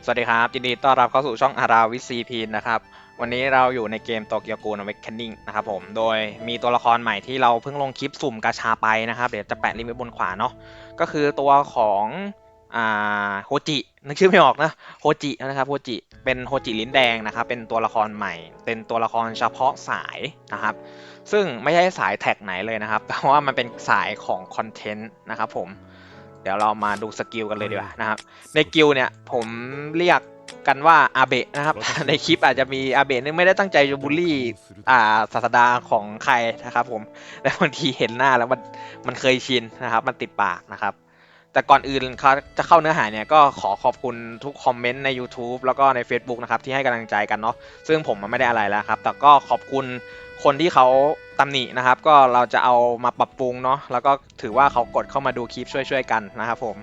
สวัสดีครับยินดีต้อนรับเข้าสู่ช่องอาราวิซีพีนนะครับวันนี้เราอยู่ในเกมโตเกียวกูนอเวคเคนนิ่งนะครับผมโดยมีตัวละครใหม่ที่เราเพิ่งลงคลิปสุ่มกาชาไปนะครับเดี๋ยวจะแปะลิงก์ไว้บนขวาเนาะก็คือตัวของโฮจินึกชื่อไม่ออกนะโฮจินะครับโฮจิเป็นโฮจิลิ้นแดงนะครับเป็นตัวละครใหม่เป็นตัวละครเฉพาะสายนะครับซึ่งไม่ใช่สายแท็กไหนเลยนะครับแต่ว่ามันเป็นสายของคอนเทนต์นะครับผมเดี๋ยวเรามาดูสกิลกันเลยดีกว่านะครับ ในกิลเนี่ยผมเรียกกันว่าอาเบะนะครับในคลิปอาจจะมีอาเบะนึงไม่ได้ตั้งใจจะบูลลี่ศาสดาของใครนะครับผมแต่บางทีเห็นหน้าแล้วมันเคยชินนะครับมันติดปากนะครับแต่ก่อนอื่นเขาจะเข้าเนื้อหาเนี่ยก็ขอขอบคุณทุกคอมเมนต์ใน YouTube แล้วก็ใน Facebook นะครับที่ให้กำลังใจกันเนาะซึ่งผมมันไม่ได้อะไรแล้วครับแต่ก็ขอบคุณคนที่เขาตำหนินะครับก็เราจะเอามาปรับปรุงเนาะแล้วก็ถือว่าเขากดเข้ามาดูคลิปช่วยๆกันนะครับผม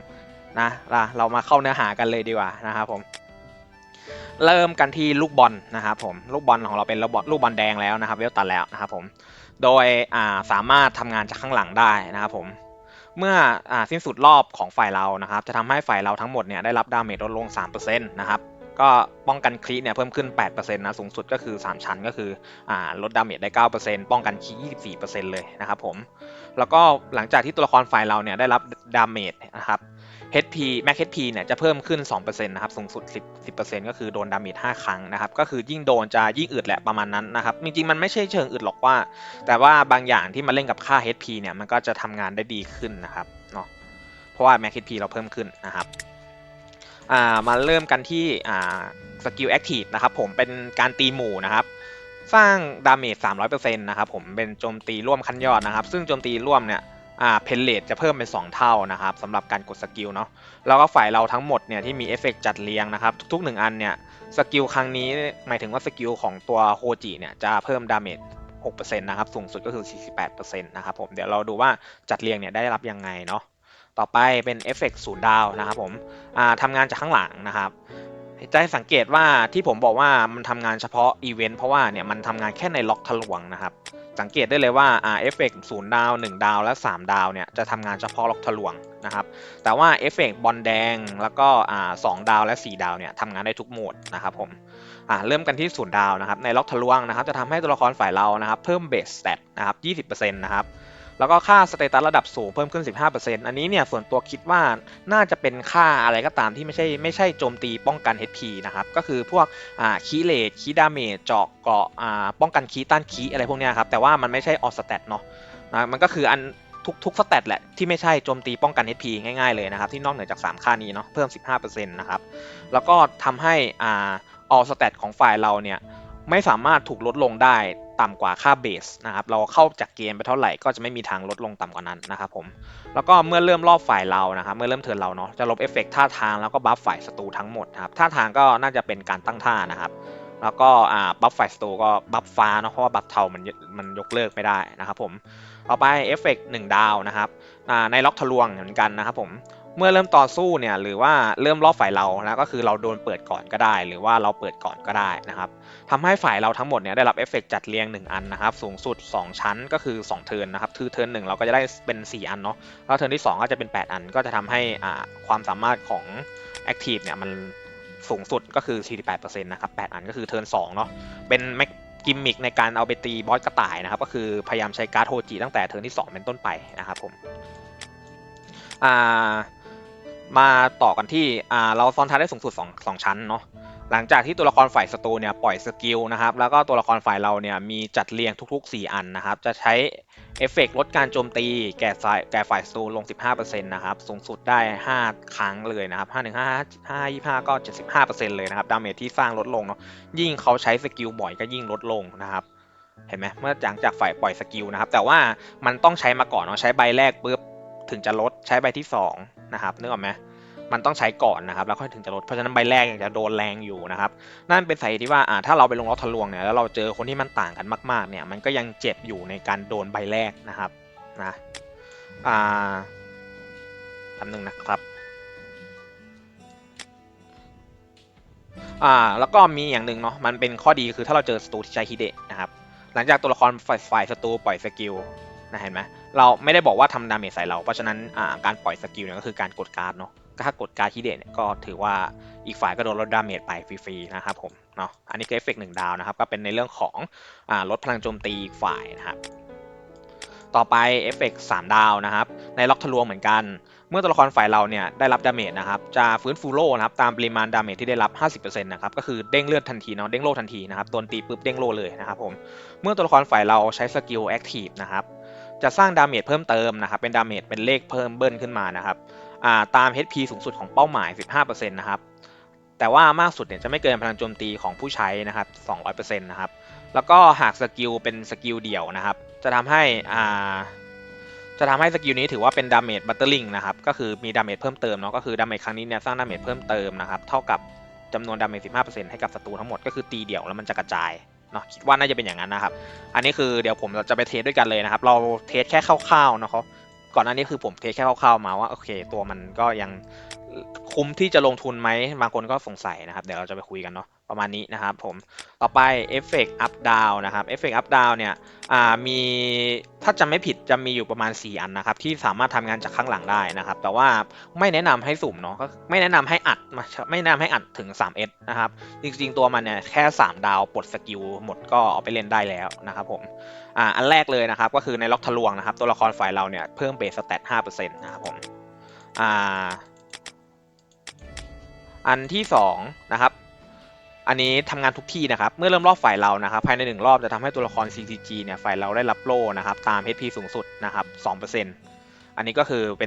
นะเรามาเข้าเนื้อหากันเลยดีกว่านะครับผมเริ่มกันที่ลูกบอลนะครับผมลูกบอลของเราเป็นลูกบอลแดงแล้วนะครับเวลตันแล้วนะครับผมโดยสามารถทำงานจากข้างหลังได้นะครับผมเมื่อสิ้นสุดรอบของฝ่ายเรานะครับจะทำให้ฝ่ายเราทั้งหมดเนี่ยได้รับดาเมจลดลง 3%นะครับก็ป้องกันคริเนี่ยเพิ่มขึ้น 8%นะสูงสุดก็คือ3ชั้นก็คือลดดาเมจได้ 9%ป้องกันคริ24%เลยนะครับผมแล้วก็หลังจากที่ตัวละครฝ่ายเราเนี่ยได้รับดาเมจนะครับ HP Max HP เนี่ยจะเพิ่มขึ้น 2%นะครับสูงสุด10%ก็คือโดนดาเมจ5ครั้งนะครับก็คือยิ่งโดนจะยิ่งอึดแหละประมาณนั้นนะครับจริงๆมันไม่ใช่เชิงอึดหรอกว่าแต่ว่าบางอย่างที่มาเล่นกับค่า HP เนี่ยมันก็จะทำงานได้ดีขึ้นนะครับเนาะเพราะว่า Max HP เราเพิ่มขึ้นนะครับมาเริ่มกันที่สกิลแอคทีฟนะครับผมเป็นการตีหมู่นะครับสร้างดาเมจ300%นะครับผมเป็นโจมตีร่วมขั้นยอดนะครับซึ่งโจมตีร่วมเนี่ยเพนเลทจะเพิ่มเป็น2เท่านะครับสำหรับการกดสกิลเนาะแล้วก็ฝ่ายเราทั้งหมดเนี่ยที่มีเอฟเฟกจัดเรียงนะครับทุกๆ1อันเนี่ยสกิลครั้งนี้หมายถึงว่าสกิลของตัวโฮจิเนี่ยจะเพิ่มดาเมจ6%นะครับสูงสุดก็คือ48%นะครับผมเดี๋ยวเราดูว่าจัดเรียงเนี่ยได้รับยังไงเนาะต่อไปเป็นเอฟเฟกต์0 ดาวนะครับผมทำงานจากข้างหลังนะครับจะให้สังเกตว่าที่ผมบอกว่ามันทำงานเฉพาะอีเวนต์เพราะว่าเนี่ยมันทำงานแค่ในล็อกทะลวงนะครับสังเกตได้เลยว่าเอฟเฟกต์0 ดาว1 ดาวและ3 ดาวเนี่ยจะทำงานเฉพาะล็อกทะลวงนะครับแต่ว่าเอฟเฟกต์บอลแดงแล้วก็2 ดาวและ4 ดาวเนี่ยทำงานได้ทุกโหมดนะครับผมเริ่มกันที่0 ดาวนะครับในล็อกทะลวงนะครับจะทำให้ตัวละครฝ่ายเรานะครับเพิ่มเบสสเตตนะครับ20%นะครับ แล้วก็ค่าสเตตัสระดับสูงเพิ่มขึ้น 15%อันนี้เนี่ยส่วนตัวคิดว่าน่าจะเป็นค่าอะไรก็ตามที่ไม่ใช่โจมตีป้องกัน HP นะครับก็คือพวกคีเลดคีดาเมจเจาะเกาะป้องกันคีต้านคีอะไรพวกนี้ครับแต่ว่ามันไม่ใช่ออสแตทเนาะนะมันก็คืออันทุกสเตตแหละที่ไม่ใช่โจมตีป้องกัน HP ง่ายๆเลยนะครับที่นอกเหนือจาก3ค่านี้เนาะเพิ่ม 15%นะครับแล้วก็ทำให้ออสแตทของฝ่ายเราเนี่ย ไม่สามารถถูกลดลงได้ต่ำกว่าค่าเบสนะครับเราเข้าจากเกมไปเท่าไหร่ก็จะไม่มีทางลดลงต่ำกว่านั้นนะครับผมแล้วก็เมื่อเริ่มรอบฝ่ายเรานะครับเมื่อเริ่มเทิร์นเราเนาะจะลบเอฟเฟกต์ท่าทางแล้วก็บัฟฝ่ายศัตรูทั้งหมดนะครับท่าทางก็น่าจะเป็นการตั้งท่านะครับแล้วก็บัฟฝ่ายศัตรูก็บัฟฟ้าเนาะเพราะว่าบัฟเทามันยกเลิกไม่ได้นะครับผมต่อไปเอฟเฟกต์1 ดาวนะครับในล็อกทะลวงเหมือนกันนะครับผมเมื่อเริ่มต่อสู้เนี่ยหรือว่าเริ่มรอบฝ่ายเรานะก็คือเราโดนเปิดก่อนก็ได้หรือว่าเราเปิดก่อนก็ได้นะครับ ทำให้ฝ่ายเราทั้งหมดเนี่ยได้รับเอฟเฟกต์จัดเรียง1อันนะครับสูงสุด2ชั้นก็คือ2เทิร์นนะครับคือเทิร์น1เราก็จะได้เป็น4อันเนาะแล้วเทิร์นที่2ก็จะเป็น8อันก็จะทำให้ความสามารถของ Active เนี่ยมันสูงสุดก็คือ48%นะครับ8อันก็คือเทิร์น2เนาะเป็นแม็กกิมมิกในการเอาไปตีบอสกระต่ายนะครับก็คือพยายามใช้การ์ดโฮจิตั้งแต่เทิร์นที่2เป็นต้นไปนะครับผมอ่ามาต่อกันที่เราซ้อนท้ายได้สูงสุด2ชั้นเนาะ หลังจากที่ตัวละครฝ่ายศัตรูเนี่ยปล่อยสกิลนะครับแล้วก็ตัวละครฝ่ายเราเนี่ยมีจัดเรียงทุกๆ4อันนะครับจะใช้เอฟเฟกต์ลดการโจมตีแก่ฝ่ายศัตรูลง 15%นะครับสูงสุดได้5ครั้งเลยนะครับ5 1 5 5 25ก็75%เลยนะครับดาเมจที่สร้างลดลงเนาะยิ่งเขาใช้สกิลบ่อยก็ยิ่งลดลงนะครับเห็นไหมเมื่อหลังจากฝ่ายปล่อยสกิลนะครับแต่ว่ามันต้องใช้มาก่อนเนาะใช้ใบแรกปุ๊บถึงจะลดใช้ใบที่2นะครับนึกออกไหม มันต้องใช้ก่อนนะครับแล้วค่อยถึงจะลดเพราะฉะนั้นใบแรกยังจะโดนแรงอยู่นะครับนั่นเป็นสาเหตุที่ว่าถ้าเราไปลงล็อกทะลวงเนี่ยแล้วเราเจอคนที่มันต่างกันมากๆเนี่ยมันก็ยังเจ็บอยู่ในการโดนใบแรกนะครับนะอ่าคำหนึ่งนะครับแล้วก็มีอย่างหนึ่งเนาะมันเป็นข้อดีคือถ้าเราเจอศัตรูที่ใช้ฮิเดะนะครับหลังจากตัวละครฝ่ายศัตรูปล่อยสกิลนะเห็นไหมเราไม่ได้บอกว่าทำดาเมจใส่เราเพราะฉะนั้นการปล่อยสกิลเนี่ยก็คือการกดการ์ดเนาะ ถ้ากดการฮิเดะเนี่ยก็ถือว่าอีกฝ่ายก็โดนลดดาเมจไปฟรีๆนะครับผมเนาะอันนี้คือเอฟเฟกต์1 ดาวนะครับก็เป็นในเรื่องของลดพลังโจมตีอีกฝ่ายนะครับต่อไปเอฟเฟกต์3 ดาวนะครับในล็อกทะลวงเหมือนกันเมื่อตัวละครฝ่ายเราเนี่ยได้รับดาเมจนะครับจะฟื้นฟูโล่นะครับตามปริมาณดาเมจที่ได้รับ 50% นะครับก็คือเด้งเลือดทันทีเนาะเด้งโล่ทันทีนะครับโดนตีปุ๊บเด้งโล่เลยนะครับผมเมื่อตัวละครฝ่ายเราใช้สกิลแอคทีฟนะครับจะสร้างดาเมจเพิ่มเติมนะครับเป็นดาเมจเป็นเลขเพิ่มเบิ้ลขึ้นมานะครับตาม HP สูงสุดของเป้าหมาย 15% นะครับแต่ว่ามากสุดเนี่ยจะไม่เกินพลังโจมตีของผู้ใช้นะครับ 200% นะครับแล้วก็หากสกิลเป็นสกิลเดี่ยวนะครับจะทำให้สกิลนี้ถือว่าเป็นดาเมจบัตเตอร์ลิงนะครับก็คือมีดาเมจเพิ่มเติมเนาะก็คือดาเมจครั้งนี้เนี่ยสร้างดาเมจเพิ่มเติมนะครับเท่ากับจำนวนดาเมจ 15% ให้กับศัตรูทั้งหมดก็คือตีเดี่ยวแล้วมันจะกระจายเนาะคิดว่าน่าจะเป็นอย่างนั้นนะครับอันนี้คือเดี๋ยวผมจะไปเทสด้วยกันเลยนะครับเราเทสแค่คร่าวๆนะครับก่อนหน้านี้คือผมเทสแค่คร่าวๆมาว่าโอเคตัวมันก็ยังคุ้มที่จะลงทุนไหมบางคนก็สงสัยนะครับเดี๋ยวเราจะไปคุยกันเนาะประมาณนี้นะครับผมต่อไปเอฟเฟกต์อัพดาวนะครับเอฟเฟกต์อัพดาวเนี่ยมีถ้าจำไม่ผิดจะมีอยู่ประมาณ4 อันนะครับที่สามารถทำงานจากข้างหลังได้นะครับแต่ว่าไม่แนะนำให้สุ่มเนาะก็ไม่แนะนำให้อัดไม่แนะนำให้อัดถึง 3S นะครับจริงๆตัวมันเนี่ยแค่3 ดาวปลดสกิลหมดก็เอาไปเล่นได้แล้วนะครับผมอันแรกเลยนะครับก็คือในล็อกทะลวงนะครับตัวละครฝ่ายเราเนี่ยเพิ่มเบสสแตท 5% นะครับผมอันที่2นะครับอันนี้ทำงานทุกที่นะครับเมื่อเริ่มรอบฝ่ายเรานะครับภายใน1 รอบจะทำให้ตัวละคร CCG เนี่ยฝ่ายเราได้รับโล่นะครับตาม HP สูงสุดนะครับ 2%อันนี้ก็คือเ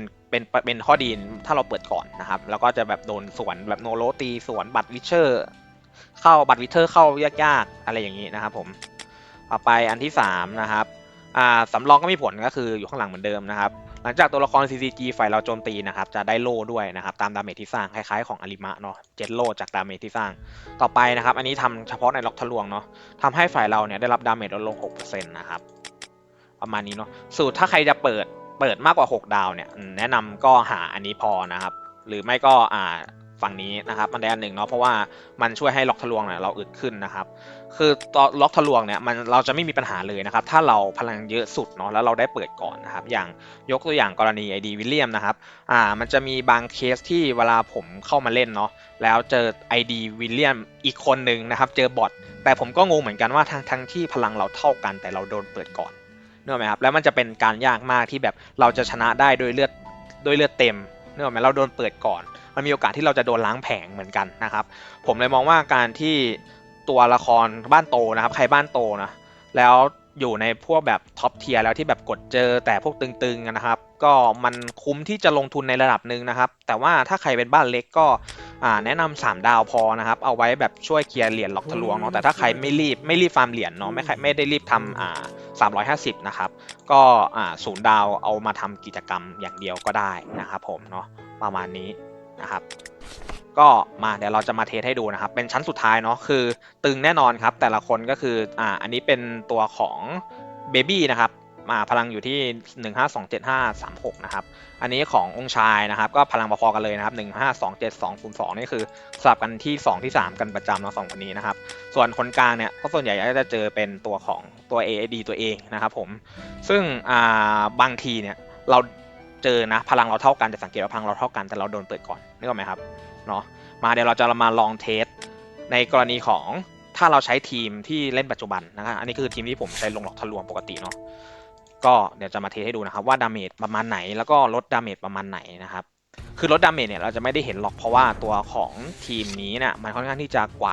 ป็นข้อดีถ้าเราเปิดก่อนนะครับแล้วก็จะแบบโดนสวนแบบโนโลตีสวนบัตรวิเชอร์เข้าบัตรวิเชอร์เข้ายากๆอะไรอย่างนี้นะครับผมต่อไปอันที่3นะครับสำรองก็มีผลก็คืออยู่ข้างหลังเหมือนเดิมนะครับหลังจากตัวละคร CCG ฝ่ายเราโจมตีนะครับจะได้โล่ด้วยนะครับตามดาเมจที่สร้างคล้ายๆของอาริมะเนาะ7 โล่จากดาเมจที่สร้างต่อไปนะครับอันนี้ทำเฉพาะในล็อกทะลวงเนาะทำให้ฝ่ายเราเนี่ยได้รับดาเมจลดลง 6% นะครับประมาณนี้เนาะสูตรถ้าใครจะเปิดมากกว่า6 ดาวเนี่ยแนะนำก็หาอันนี้พอนะครับหรือไม่ก็ฝั่งนี้นะครับมันได้อันหนึ่งเนาะเพราะว่ามันช่วยให้ล็อกทะลวงเนี่ยเราอึดขึ้นนะครับคือตอนล็อกทะลวงเนี่ยเราจะไม่มีปัญหาเลยนะครับถ้าเราพลังเยอะสุดเนาะแล้วเราได้เปิดก่อนนะครับอย่างยกตัวอย่างกรณีไอดีวิลเลียมนะครับมันจะมีบางเคสที่เวลาผมเข้ามาเล่นเนาะแล้วเจอไอดีวิลเลียมอีกคนหนึ่งนะครับเจอบอทแต่ผมก็งงเหมือนกันว่าทั้งที่พลังเราเท่ากันแต่เราโดนเปิดก่อนนึกออกไหมครับแล้วมันจะเป็นการยากมากที่แบบเราจะชนะได้ด้วยเลือดเต็มนึกออกไหมเราโดนเปิดก่อนมันมีโอกาสที่เราจะโดนล้างแผงเหมือนกันนะครับผมเลยมองว่าการที่ตัวละครบ้านโตนะครับใครบ้านโตนะแล้วอยู่ในพวกแบบท็อปเทียร์แล้วที่แบบกดเจอแต่พวกตึงๆนะครับก็มันคุ้มที่จะลงทุนในระดับหนึ่งนะครับแต่ว่าถ้าใครเป็นบ้านเล็กก็แนะนำ3 ดาวพอนะครับเอาไว้แบบช่วยเคลียร์เหรียญล็อกทะลวงเนาะแต่ถ้าใครไม่รีบฟาร์มเหรียญเนาะไม่ได้รีบทำ350นะครับก็0 ดาวเอามาทำกิจกรรมอย่างเดียวก็ได้นะครับผมเนาะประมาณนี้นะครับก็มาเดี๋ยวเราจะมาเทสให้ดูนะครับเป็นชั้นสุดท้ายเนาะคือตึงแน่นอนครับแต่ละคนก็คืออันนี้เป็นตัวของเบบี้นะครับพลังอยู่ที่1527-536นะครับอันนี้ขององค์ชายนะครับก็พลังพอๆกันเลยนะครับ1527-202นี่คือสลับกันที่2ที่3กันประจำเนาะ2คนนี้นะครับส่วนคนกลางเนี่ยก็ส่วนใหญ่จะเจอเป็นตัวของตัว AAD ตัวเองนะครับผมซึ่งบางทีเนี่ยเราเจอนะพลังเราเท่ากันจะสังเกตว่าพลังเราเท่ากันแต่เราโดนเปิดก่อนนึกออกไหมครับเนาะมาเดี๋ยวเราจะมาลองเทสในกรณีของถ้าเราใช้ทีมที่เล่นปัจจุบันนะครับอันนี้คือทีมที่ผมใช้ลงหลอกทะลวงปกติเนาะก็เดี๋ยวจะมาเทสให้ดูนะครับว่าดาเมจประมาณไหนแล้วก็ลดดาเมจประมาณไหนนะครับคือลดดาเมจเนี่ยเราจะไม่ได้เห็นหรอกเพราะว่าตัวของทีมนี้เนี่ยมันค่อนข้างที่จะกว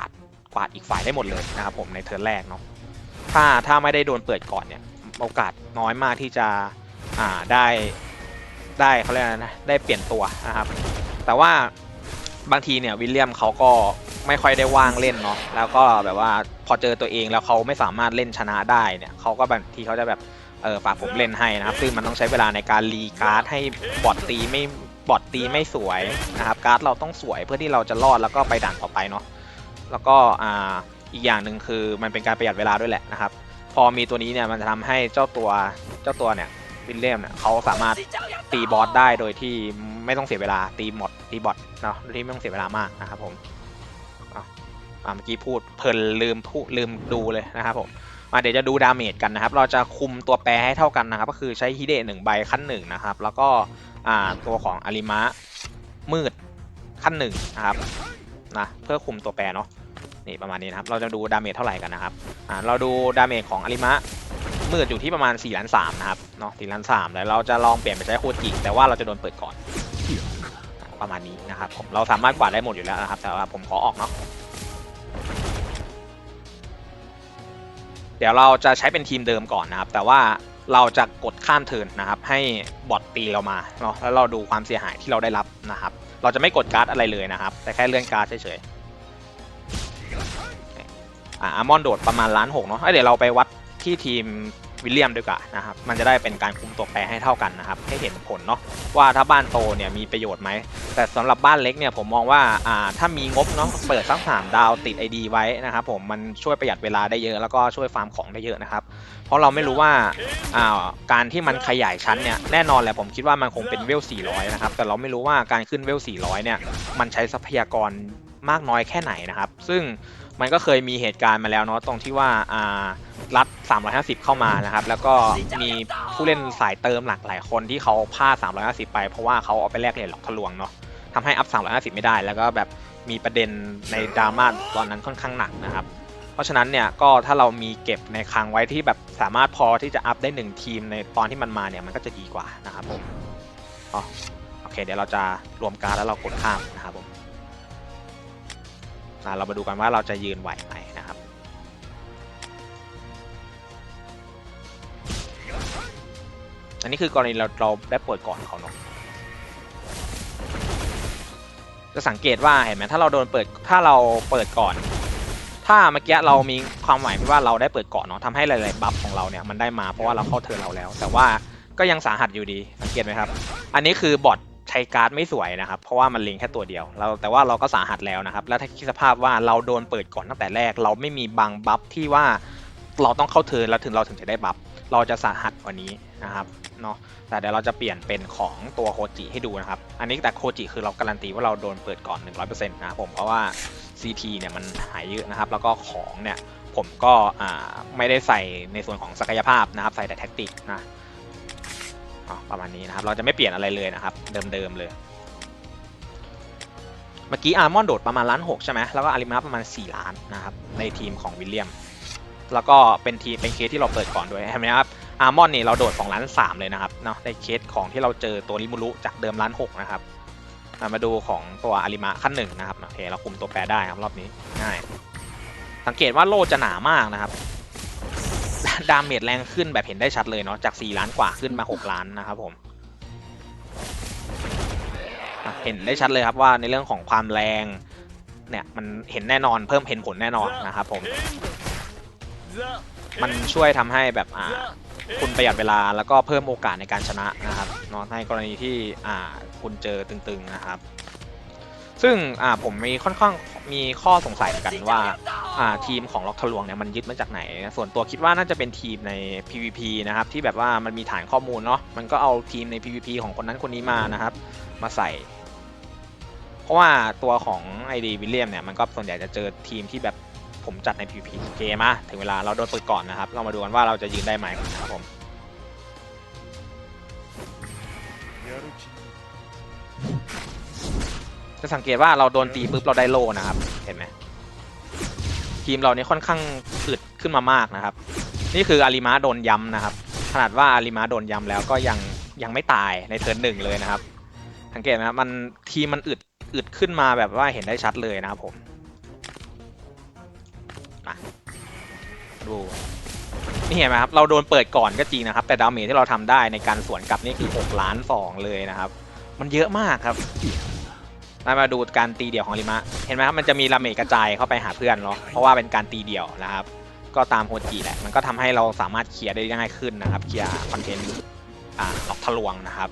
าดอีกฝ่ายได้หมดเลยนะครับผมในเทิร์นแรกเนาะถ้าไม่ได้โดนเปิดก่อนเนี่ยโอกาสน้อยมากที่จะได้เขาเรียกนะได้เปลี่ยนตัวนะครับแต่ว่าบางทีเนี่ยวิลเลียมเขาก็ไม่ค่อยได้ว่างเล่นเนาะแล้วก็แบบว่าพอเจอตัวเองแล้วเขาไม่สามารถเล่นชนะได้เนี่ยเขาก็บางทีเขาจะแบบฝากผมเล่นให้นะครับซึ่งมันต้องใช้เวลาในการรีการ์ดให้บอทตีไม่สวยนะครับการ์ดเราต้องสวยเพื่อที่เราจะรอดแล้วก็ไปด่านต่อไปเนาะแล้วก็อีกอย่างหนึ่งคือมันเป็นการประหยัดเวลาด้วยแหละนะครับพอมีตัวนี้เนี่ยมันจะทำให้เจ้าตัวเนี่ยวิลเลียมเนี่ยเขาสามารถตีบอสได้โดยที่ไม่ต้องเสียเวลาตีบอทเนาะโดยที่ไม่ต้องเสียเวลามากนะครับผมเมื่อกี้พูดเพลินลืมดูเลยนะครับผมเดี๋ยวจะดูดาเมจกันนะครับเราจะคุมตัวแปรให้เท่ากันนะครับก็คือใช้ฮิเดะ1 ใบขั้น1นะครับแล้วก็ตัวของอาริมะมืด ขั้นหนึ่งนะครับนะเพื่อคุมตัวแปรเนาะนี่ประมาณนี้นะครับเราจะดูดาเมจเท่าไหร่กันนะครับเราดูดาเมจของอาริมะมืดอยู่ที่ประมาณ4 ล้าน 3นะครับเนาะ4 ล้าน 3แล้วเราจะลองเปลี่ยนไปใช้โคจิแต่ว่าเราจะโดนเปิดก่อนประมาณนี้นะครับผมเราสามารถกวาดได้หมดอยู่แล้วนะครับแต่ว่าผมขอออกเนาะเดี๋ยวเราจะใช้เป็นทีมเดิมก่อนนะครับแต่ว่าเราจะกดข้ามเทิร์นนะครับให้บอทตีเรามาเนาะแล้วเราดูความเสียหายที่เราได้รับนะครับเราจะไม่กดการ์ดอะไรเลยนะครับแต่แค่เลื่อนการ์ดเฉยๆอาร์มอนโดดประมาณ1.6 ล้านเนาะเดี๋ยวเราไปวัดที่ทีมวิลเลียมดีกว่านะครับมันจะได้เป็นการคุมตัวแปรให้เท่ากันนะครับให้เห็นผลเนาะว่าถ้าบ้านโตเนี่ยมีประโยชน์ไหมแต่สำหรับบ้านเล็กเนี่ยผมมองว่าถ้ามีงบเนาะเปิดสัก3 ดาวติด ID ไว้นะครับผมมันช่วยประหยัดเวลาได้เยอะแล้วก็ช่วยฟาร์มของได้เยอะนะครับเพราะเราไม่รู้ว่าการที่มันขยายชั้นเนี่ยแน่นอนแหละผมคิดว่ามันคงเป็นเวล400นะครับแต่เราไม่รู้ว่าการขึ้นเวล400เนี่ยมันใช้ทรัพยากรมากน้อยแค่ไหนนะครับซึ่งมันก็เคยมีเหตุการณ์มาแล้วเนาะตรงที่ว่ารัด350เข้ามานะครับแล้วก็มีผู้เล่นสายเติมหลากหลายคนที่เขาพลาด350ไปเพราะว่าเขาเอาไปแลกเหรียญหลอกทะลวงเนาะทำให้อัพ350ไม่ได้แล้วก็แบบมีประเด็นในดราม่าตอนนั้นค่อนข้างหนักนะครับเพราะฉะนั้นเนี่ยก็ถ้าเรามีเก็บในคลังไว้ที่แบบสามารถพอที่จะอัพได้1ทีมในตอนที่มันมาเนี่ยมันก็จะดีกว่านะครับผมโอเคเดี๋ยวเราจะรวมการแล้วเรากดข้ามนะครับผมเรามาดูกันว่าเราจะยืนไหวไหมนะครับอันนี้คือกรณีเราได้เปิดก่อนเขาเนาะจะสังเกตว่าเห็นไหมถ้าเราโดนเปิดถ้าเราเปิดก่อนถ้าเมื่อกี้เรามีความหมายว่าเราได้เปิดก่อนเนาะทำให้หลายๆบัฟของเราเนี่ยมันได้มาเพราะว่าเราเข้าเทิร์นเราแล้วแต่ว่าก็ยังสาหัสอยู่ดีสังเกตไหมครับอันนี้คือบอทใช้การ์ดไม่สวยนะครับเพราะว่ามันลิงแค่ตัวเดียวแต่ว่าเราก็สาหัสแล้วนะครับแล้วถ้าคิดสภาพว่าเราโดนเปิดก่อนตั้งแต่แรกเราไม่มีบางบัฟที่ว่าเราต้องเข้าเทิร์นแล้วเราถึงจะได้บัฟเราจะสาหัสกว่านี้นะครับเนาะแต่เดี๋ยวเราจะเปลี่ยนเป็นของตัวโคจิให้ดูนะครับอันนี้แต่โคจิคือเราการันตีว่าเราโดนเปิดก่อน 100% นะครับผมเพราะว่า CP เนี่ยมันหายเยอะนะครับแล้วก็ของเนี่ยผมก็ไม่ได้ใส่ในส่วนของศักยภาพนะครับใส่แต่แท็กติกนะประมาณนี้นะครับเราจะไม่เปลี่ยนอะไรเลยนะครับเดิมเลยเมื่อกี้อาร์มอนโดดประมาณ1.6 ล้านใช่ไหมแล้วก็อาริมาประมาณ4 ล้านนะครับในทีมของวิลเลียมแล้วก็เป็นเคสที่เราเปิดก่อนด้วยเห็นไหมครับอาร์มอนนี่เราโดด2 ล้าน 3เลยนะครับเนาะในเคสของที่เราเจอตัวริมูรุจากเดิม1.6 ล้านนะครับมาดูของตัวอาริมะขั้น1นะครับโอเคเราคุมตัวแปรได้ครับรอบนี้ง่ายสังเกตว่าโล่จะหนามากนะครับดาเมจแรงขึ้นแบบเห็นได้ชัดเลยเนาะจาก4 ล้านกว่าขึ้นมา6 ล้านนะครับผมเห็นได้ชัดเลยครับว่าในเรื่องของความแรงเนี่ยมันเห็นแน่นอนเพิ่มเห็นผลแน่นอนนะครับผมมันช่วยทำให้แบบคุณประหยัดเวลาแล้วก็เพิ่มโอกาสในการชนะนะครับเนาะในกรณีที่คุณเจอตึงๆนะครับซึ่งผมมีค่อนข้างมีข้อสงสัยเหมือนกันว่าทีมของล็อกทะลวงเนี่ยมันยึดมาจากไหนส่วนตัวคิดว่าน่าจะเป็นทีมใน PVP นะครับที่แบบว่ามันมีฐานข้อมูลเนาะมันก็เอาทีมใน PVP ของคนนั้นคนนี้มานะครับมาใส่เพราะว่าตัวของ ID วิลเลียมเนี่ยมันก็ส่วนใหญ่จะเจอทีมที่แบบผมจัดใน PVP เกมมาถึงเวลาเราโดนเปิดก่อนนะครับเรามาดูกันว่าเราจะยืนได้ไหมนะครับผมจะสังเกตว่าเราโดนตีปุ๊บเราได้โล่นะครับเห็นไหมทีมเรานี่ค่อนข้างอึดขึ้นมามากนะครับนี่คืออาริมาโดนย้ำนะครับขนาดว่าอาริมาโดนย้ำแล้วก็ยังไม่ตายในเทิร์น1เลยนะครับสังเกตไหมครับมันทีมมันอึดขึ้นมาแบบว่าเห็นได้ชัดเลยนะครับผมดูนี่เห็นไหมครับเราโดนเปิดก่อนก็จริงนะครับแต่ดาเมจที่เราทำได้ในการสวนกลับนี่คือ6 ล้าน 2เลยนะครับมันเยอะมากครับมาดูการตีเดี่ยวของลิมะเห็นไหมครับมันจะมีดาเมจกระจายเข้าไปหาเพื่อนเนาะเพราะว่าเป็นการตีเดี่ยวนะครับก็ตามโฮจิแหละมันก็ทำให้เราสามารถเคลียร์ได้ง่ายขึ้นนะครับเคลียร์คอนเทนต์ล็อกทะลวงนะครับ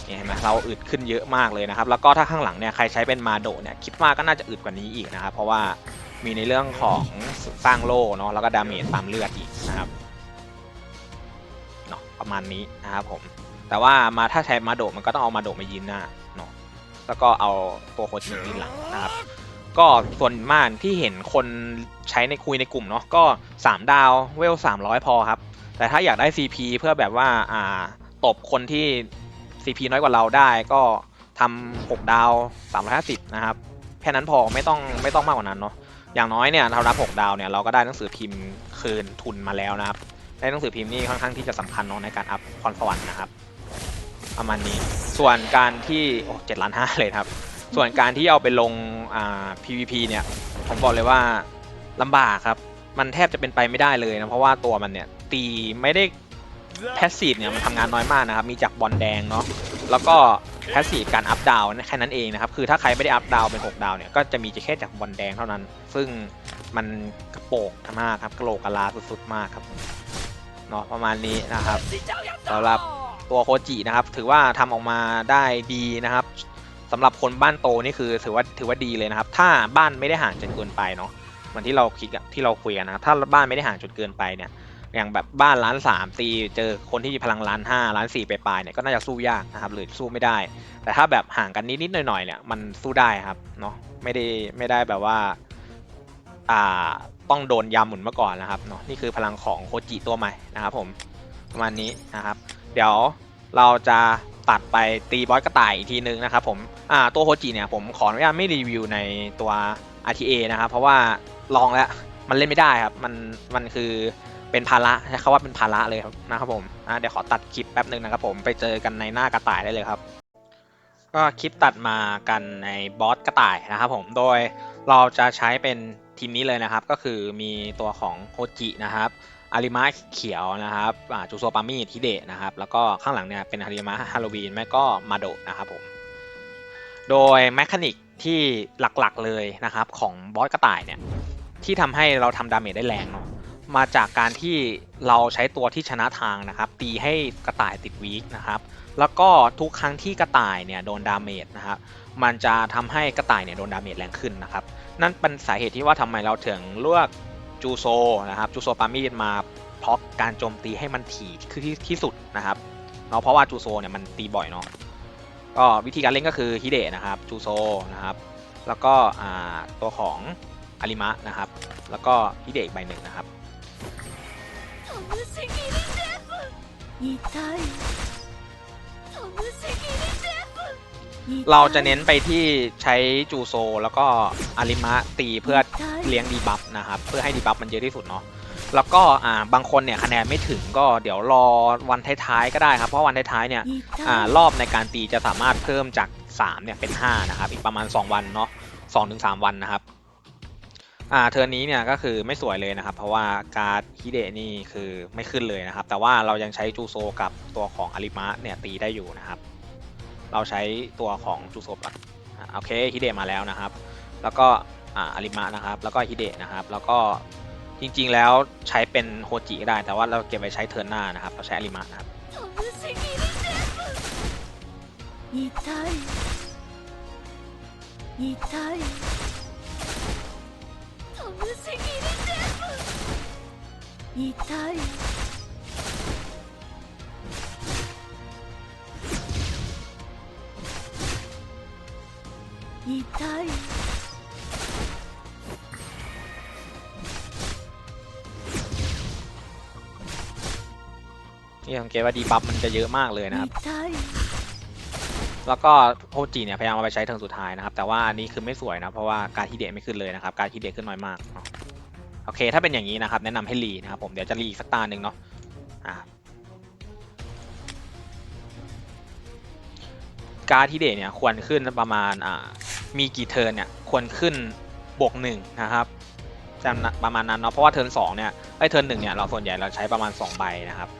นี่เห็นไหมเราอึดขึ้นเยอะมากเลยนะครับแล้วก็ถ้าข้างหลังเนี่ยใครใช้เป็นมาโดเนี่ยคิดว่าก็น่าจะอึดกว่านี้อีกนะครับเพราะว่ามีในเรื่องของสร้างโล่เนาะแล้วก็ดาเมจตามเลือดอีกนะครับเนาะประมาณนี้นะครับผมแต่ว่ามาถ้าใช้มาโดมันก็ต้องเอามาโดมายืนหน้าเนาะแล้วก็เอาตัวโคจิยืนหลังนะครับก็ส่วนมากที่เห็นคนใช้ในคุยในกลุ่มเนาะก็3 ดาวเวล300พอครับแต่ถ้าอยากได้ CP เพื่อแบบว่าตบคนที่ CP น้อยกว่าเราได้ก็ ทำ6 ดาว350นะครับแค่นั้นพอไม่ต้องมากกว่านั้นเนาะอย่างน้อยเนี่ยเรารับ6 ดาวเนี่ยเราก็ได้หนังสือพิมพ์คืนทุนมาแล้วนะครับได้หนังสือพิมพ์นี่ค่อนข้างที่จะสำคัญเนาะในการอัพพรสวรรค์นะครับประมาณนี้ส่วนการที่โอ้7,500,000เลยครับส่วนการที่เอาไปลงPVP เนี่ยผมบอกเลยว่าลำบากครับมันแทบจะเป็นไปไม่ได้เลยนะเพราะว่าตัวมันเนี่ยตีไม่ได้แพสซีฟเนี่ยมันทำงานน้อยมากนะครับมีจากบอลแดงเนาะแล้วก็แพสซีฟการอัพดาวแค่นั้นเองนะครับคือถ้าใครไม่ได้อัพดาวเป็น6 ดาวเนี่ยก็จะมีแค่จากบอลแดงเท่านั้น ซึ่งมันกระโปงมากครับกระโหลกกะลาสุดๆมากครับเนาะประมาณนี้นะครับสำหรับตัวโคจินะครับถือว่าทำออกมาได้ดีนะครับสำหรับคนบ้านโตนี่คือถือว่าดีเลยนะครับถ้าบ้านไม่ได้ห่างจนเกินไปเนาะเหมือนที่เราคิดที่เราคุยกันนะครับถ้าบ้านไม่ได้ห่างจนเกินไปเนี่ยอย่างแบบบ้าน1,300,000ตีเจอคนที่มีพลัง1,500,000 1,400,000ไปเนี่ยก็น่าจะสู้ยากนะครับหรือสู้ไม่ได้แต่ถ้าแบบห่างกันนิดๆหน่อยๆเนี่ยมันสู้ได้ครับเนาะไม่ได้แบบว่าต้องโดนยำหมุนมาก่อนนะครับเนาะนี่คือพลังของโคจิตัวใหม่นะครับผมประมาณนี้นะครับเดี๋ยวเราจะตัดไปตีบอสกระต่ายอีกทีนึงนะครับผมตัวโคจิเนี่ยผมขออนุญาตไม่รีวิวในตัว RTA นะครับเพราะว่าลองแล้วมันเล่นไม่ได้ครับมันคือเป็นภาระใช้คำว่าเป็นภาระเลยครับนะครับผมเดี๋ยวขอตัดคลิปแป๊บนึงนะครับผมไปเจอกันในหน้ากระต่ายได้เลยครับก็คลิปตัดมากันในบอสกระต่ายนะครับผมโดยเราจะใช้เป็นทีมนี้เลยนะครับก็คือมีตัวของโคจินะครับอาริมะเขียวนะครับจูโซปามิทิเดะนะครับแล้วก็ข้างหลังเนี่ยเป็นอาริมะฮาโลวีนไม่ก็มาโดะนะครับผมโดยแมคานิกที่หลักๆเลยนะครับของบอสกระต่ายเนี่ยที่ทำให้เราทำดาเมจได้แรงเนาะมาจากการที่เราใช้ตัวที่ชนะทางนะครับตีให้กระต่ายติดวีคนะครับแล้วก็ทุกครั้งที่กระต่ายเนี่ยโดนดาเมจนะครับมันจะทำให้กระต่ายเนี่ยโดนดาเมจแรงขึ้นนะครับนั่นเป็นสาเหตุที่ว่าทำไมเราถึงเลือกจูโซนะครับจูโซปามีดมาเพราะการโจมตีให้มันถี่คือที่สุดนะครับเนาะเพราะว่าจูโซเนี่ยมันตีบ่อยเนาะก็วิธีการเล่นก็คือฮิเดะนะครับจูโซนะครับแล้วก็ตัวของอาริมะนะครับแล้วก็ฮิเดะอีกใบหนึ่งนะครับเราจะเน้นไปที่ใช้จูโซแล้วก็อาริมะตีเพื่อเลี้ยงดีบัฟนะครับเพื่อให้ดีบัฟมันเยอะที่สุดเนาะแล้วก็บางคนเนี่ยคะแนนไม่ถึงก็เดี๋ยวรอวันท้ายๆก็ได้ครับเพราะวันท้ายๆเนี่ยรอบในการตีจะสามารถเพิ่มจาก3เนี่ยเป็น5นะครับอีกประมาณ2วันเนาะ2-3 วันนะครับเทอร์นนี้เนี่ยก็คือไม่สวยเลยนะครับเพราะว่าการ์ดฮิเดะนี่คือไม่ขึ้นเลยนะครับแต่ว่าเรายังใช้จูโซกับตัวของอาริมะเนี่ยตีได้อยู่นะครับเราใช้ตัวของจูโซก่อนโอเคฮิเดะมาแล้วนะครับแล้วก็อาริมะนะครับแล้วก็ฮิเดะนะครับแล้วก็จริงๆแล้วใช้เป็นโฮจิก็ได้แต่ว่าเราเก็บไว้ใช้เทิร์นหน้านะครับเราใช้อาริมะนะครับนี่สังเกตว่าดีบัฟมันจะเยอะมากเลยนะครับแล้วก็โฮจิเนี่ยพยายามเอาไปใช้เทิร์นสุดท้ายนะครับแต่ว่าอันนี้คือไม่สวยนะเพราะว่าการฮิเดะไม่ขึ้นเลยนะครับการฮิเดะขึ้นน้อยมากโอเคถ้าเป็นอย่างนี้นะครับแนะนำให้รีนะครับผมเดี๋ยวจะรีอีกสักตาหนึ่งเนาะการฮิเดะเนี่ยควรขึ้นประมาณมีกี่เทิร์นเนี่ยควรขึ้น+1นะครับจำประมาณนั้นเนาะเพราะว่าเทิร์น2เนี่ยเทิร์น1เนี่ยเราส่วนใหญ่เราใช้ประมาณ2ใบนะครับ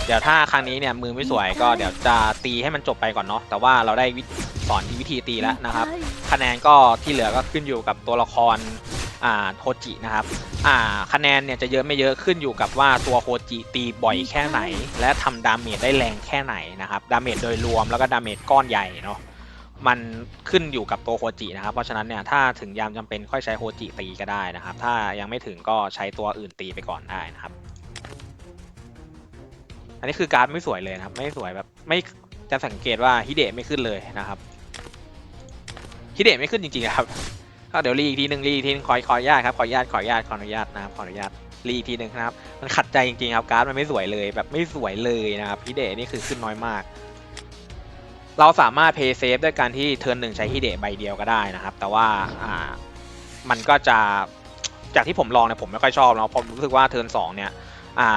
เดี๋ยวถ้าครั้งนี้เนี่ยมือไม่สวยก็เดี๋ยวจะตีให้มันจบไปก่อนเนาะแต่ว่าเราได้สอนวิธีตีแล้วนะครับคะแนนก็ที่เหลือก็ขึ้นอยู่กับตัวละครโคจินะครับคะแนนเนี่ยจะเยอะไม่เยอะขึ้นอยู่กับว่าตัวโคจิตีบ่อยแค่ไหนและทำดาเมจได้แรงแค่ไหนนะครับดาเมจโดยรวมแล้วก็ดาเมจก้อนใหญ่เนาะมันขึ้นอยู่กับตัวโคจินะครับเพราะฉะนั้นเนี่ยถ้าถึงยามจำเป็นค่อยใช้โคจิตีก็ได้นะครับถ้ายังไม่ถึงก็ใช้ตัวอื่นตีไปก่อนได้นะครับอันนี้คือการ์ดไม่สวยเลยนะครับไม่สวยแบบไม่จะสังเกตว่าฮิเดะไม่ขึ้นเลยนะครับ ฮิเดะไม่ขึ้นจริงๆครับก็เดี๋ยวรีอีกทีหนึ่งขออนุญาตครับขออนุญาตนะครับขออนุญาตรีอีกทีหนึ่งนะครับมันขัดใจจริงๆครับการ์ดมันไม่สวยเลยแบบไม่สวยเลยนะครับฮิเดะนี่คือขึ้นน้อยมากเราสามารถเพย์เซฟด้วยการที่เทิร์นหนึ่งใช้ฮิเดะใบเดียวก็ได้นะครับแต่ว่ามันก็จะจากที่ผมลองเนี่ยผมไม่ค่อยชอบเนาะผมรู้สึกว่าเทิร์นสองเนี่ย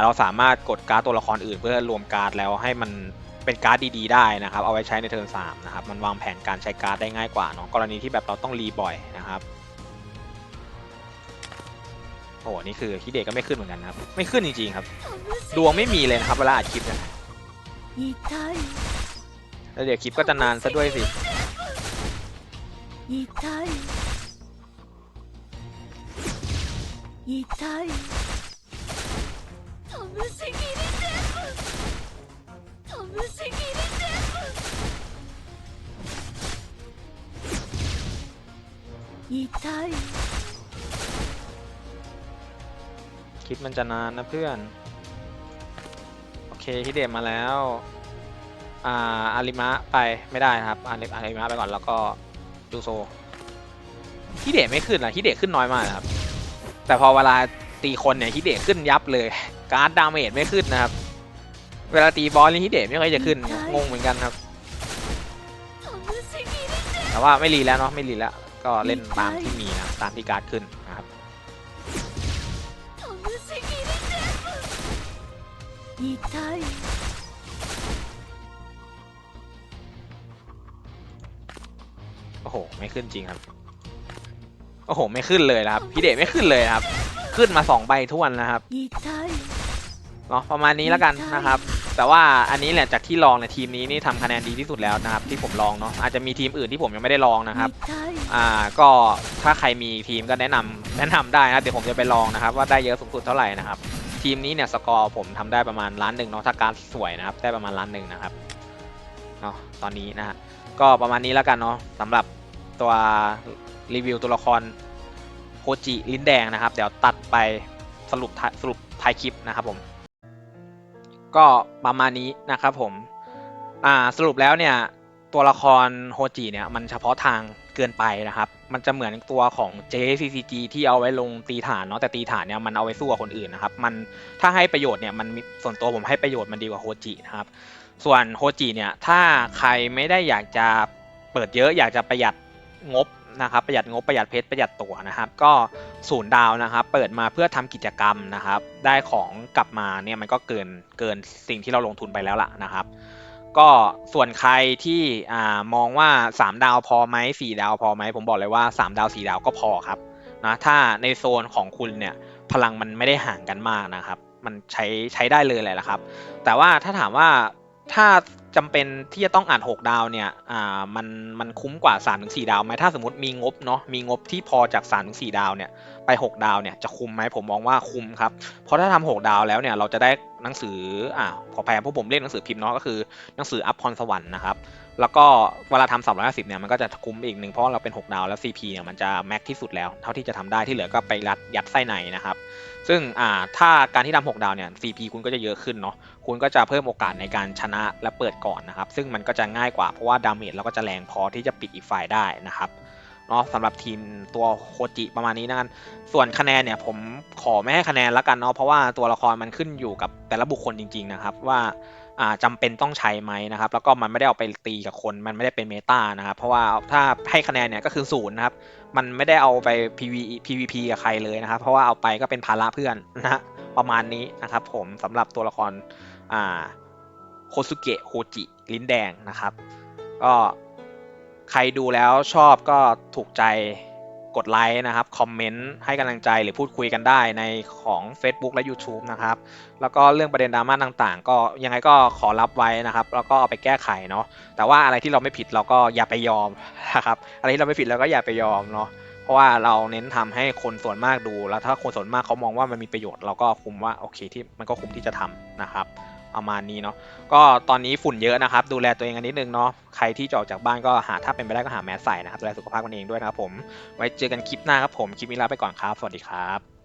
เราสามารถกดการ์ดตัวละครอื่นเพื่อรวมการ์ดแล้วให้มันเป็นการ์ดดีๆได้นะครับเอาไว้ใช้ในเทิร์น3นะครับมันวางแผนการใช้การ์ดได้ง่ายกว่าเนาะกรณีที่แบบเราต้องรีบ่อยนะครับโอ้นี่คือฮิเดะก็ไม่ขึ้นเหมือนกันครับไม่ขึ้นจริงๆครับดวงไม่มีเลยนะครับเวลาอัดคลิปเนี่ยแล้วเดี๋ยวคลิปก็จะนานซะด้วยสิคลิปมันจะนานนะเพื่อนโอเคฮิเดะมาแล้วอาริมะไปไม่ได้นะครับอาริมะไปก่อนแล้วก็จูโซฮิเดะไม่ขึ้นนะฮิเดะขึ้นน้อยมากครับแต่พอเวลาตีคนเนี่ยฮิเดะขึ้นยับเลยการ์ดดาเมจไม่ขึ้นนะครับเวลาตีบอสนี่ฮิเดะไม่ค่อยจะขึ้นงงเหมือนกันครับแต่ว่าไม่รีแล้วเนาะไม่รีแล้วก็เล่นตามที่มีนะตามที่การ์ดขึ้นนะครับโอ้โหไม่ขึ้นจริงครับโอ้โหไม่ขึ้นเลยนะครับฮิเดะไม่ขึ้นเลยครับขึ้นมา2 ใบท้วนนะครับเนาะประมาณนี้แล้วกันนะครับแต่ว่าอันนี้แหละจากที่ลองในทีมนี้นี่ทำคะแนนดีที่สุดแล้วนะครับที่ผมลองเนาะอาจจะมีทีมอื่นที่ผมยังไม่ได้ลองนะครับก็ถ้าใครมีทีมก็แนะนำได้นะเดี๋ยวผมจะไปลองนะครับว่าได้เยอะสูงสุดเท่าไหร่นะครับทีมนี้เนี่ยสกอร์ผมทำได้ประมาณ1 ล้านเนาะถ้าการสวยนะครับได้ประมาณ1 ล้านนะครับเนาะตอนนี้นะฮะก็ประมาณนี้แล้วกันเนาะสำหรับตัวรีวิวตัวละครโคจิลิ้นแดงนะครับเดี๋ยวตัดไปสรุปท้ายคลิปนะครับผมก็ประมาณนี้นะครับผมสรุปแล้วเนี่ยตัวละครโฮจิเนี่ยมันเฉพาะทางเกินไปนะครับมันจะเหมือนตัวของ JCCG ที่เอาไว้ลงตีฐานเนาะแต่ตีฐานเนี่ยมันเอาไว้สู้กับคนอื่นนะครับมันถ้าให้ประโยชน์เนี่ยมันส่วนตัวผมให้ประโยชน์มันดีกว่าโฮจินะครับส่วนโฮจิเนี่ยถ้าใครไม่ได้อยากจะเปิดเยอะอยากจะประหยัดงบนะครับประหยัดงบประหยัดเพชรประหยัดตั๋วนะครับก็0 ดาวนะครับเปิดมาเพื่อทำกิจกรรมนะครับได้ของกลับมาเนี่ยมันก็เกินสิ่งที่เราลงทุนไปแล้วล่ะนะครับก็ส่วนใครที่มองว่า3 ดาวพอไหม4 ดาวพอไหมผมบอกเลยว่า3 ดาว4 ดาวก็พอครับนะถ้าในโซนของคุณเนี่ยพลังมันไม่ได้ห่างกันมากนะครับมันใช้ได้เลยแหละครับแต่ว่าถ้าถามว่าถ้าจำเป็นที่จะต้องอ่าน6 ดาวเนี่ยมันคุ้มกว่า 3-4 ดาวไหมถ้าสมมติมีงบเนาะมีงบที่พอจาก 3-4 ดาวเนี่ยไป6 ดาวเนี่ยจะคุ้มไหมผมมองว่าคุ้มครับเพราะถ้าทำ6 ดาวแล้วเนี่ยเราจะได้หนังสือขอแพงพวกผมเรียกหนังสือพิมพ์เนาะก็คือหนังสืออัพพรสวรรค์นะครับแล้วก็เวลาทำ350เนี่ยมันก็จะคุ้มอีกหนึ่งเพราะเราเป็น6 ดาวแล้ว CP เนี่ยมันจะแม็กที่สุดแล้วเท่าที่จะทำได้ที่เหลือก็ไปยัดไส้ในนะครับซึ่งถ้าการที่ทำ6 ดาวเนี่ย CP คุณก็จะเยอะขึ้นเนาะคุณก็จะเพิ่มโอกาสในการชนะและเปิดก่อนนะครับซึ่งมันก็จะง่ายกว่าเพราะว่าดาเมจเราก็จะแรงพอที่จะปิดอีกฝ่ายได้นะครับเนาะสำหรับทีมตัวโคจิประมาณนี้นะกันส่วนคะแนนเนี่ยผมขอไม่ให้คะแนนละกันเนาะเพราะว่าตัวละครมันขึ้นอยู่กับแต่ละบุคคลจริงๆนะครับว่าจำเป็นต้องใช้ไหมนะครับแล้วก็มันไม่ได้เอาไปตีกับคนมันไม่ได้เป็นเมตานะครับเพราะว่าถ้าให้คะแนนเนี่ยก็คือ0นะครับมันไม่ได้เอาไป PVP กับใครเลยนะครับเพราะว่าเอาไปก็เป็นภาระเพื่อนนะฮะประมาณนี้นะครับผมสำหรับตัวละครโคซุเกะโฮจิลิ้นแดงนะครับก็ใครดูแล้วชอบก็ถูกใจกดไลค์นะครับคอมเมนต์ให้กำลังใจหรือพูดคุยกันได้ในของ Facebook และ YouTube นะครับแล้วก็เรื่องประเด็นดราม่าต่างๆก็ยังไงก็ขอรับไว้นะครับแล้วก็เอาไปแก้ไขเนาะแต่ว่าอะไรที่เราไม่ผิดเราก็อย่าไปยอมนะครับอะไรที่เราไม่ผิดเราก็อย่าไปยอมเนาะเพราะว่าเราเน้นทำให้คนส่วนมากดูแล้วถ้าคนส่วนมากเขามองว่ามันมีประโยชน์เราก็คุมว่าโอเคที่มันก็คุ้มที่จะทำนะครับประมาณนี้เนาะก็ตอนนี้ฝุ่นเยอะนะครับดูแลตัวเองกันนิดนึงเนาะใครที่จะออกจากบ้านก็ถ้าเป็นไปได้ก็หาแมสใส่นะครับดูแลสุขภาพกันเองด้วยนะครับผมไว้เจอกันคลิปหน้าครับผมคลิปนี้ลาไปก่อนครับสวัสดีครับ